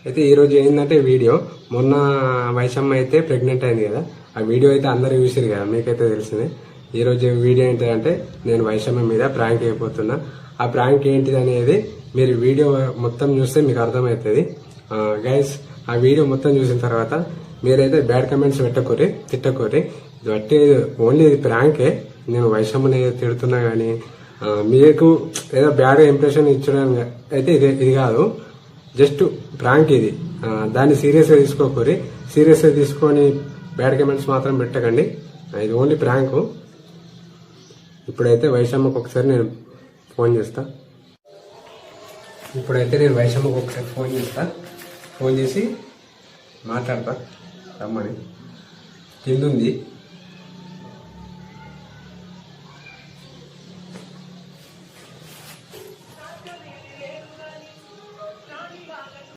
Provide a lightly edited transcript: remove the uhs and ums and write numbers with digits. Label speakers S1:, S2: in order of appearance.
S1: అయితే ఈరోజు ఏంటంటే వీడియో మొన్న వైశమ్మ అయితే ప్రెగ్నెంట్ అయింది కదా, ఆ వీడియో అయితే అందరూ చూసారు కదా, మీకైతే తెలిసింది. ఈరోజు వీడియో ఏంటంటే నేను వైశమ్మ మీద ప్రాంక్ అయిపోతున్నా. ఆ ప్రాంక్ ఏంటిది అనేది మీరు వీడియో మొత్తం చూస్తే మీకు అర్థమవుతుంది. గైస్, ఆ వీడియో మొత్తం చూసిన తర్వాత మీరైతే బ్యాడ్ కమెంట్స్ తిట్టకోరి. ఇది బట్టి ఓన్లీ ఇది ప్రాంకే. నేను వైశమ్మని తిడుతున్నా కానీ మీకు ఏదో బ్యాడ్ ఇంప్రెషన్ ఇచ్చడం అయితే ఇది కాదు, జస్ట్ ప్రాంక్ ఇది. దాన్ని సీరియస్గా తీసుకోకూరి. సీరియస్గా తీసుకొని బ్యాడ్ కమెంట్స్ మాత్రం పెట్టకండి. ఇది ఓన్లీ ప్రాంక్. ఇప్పుడైతే వైశమ్మకు ఒకసారి నేను ఫోన్ చేస్తా. ఫోన్ చేసి మాట్లాడతా రమ్మని. కిందుంది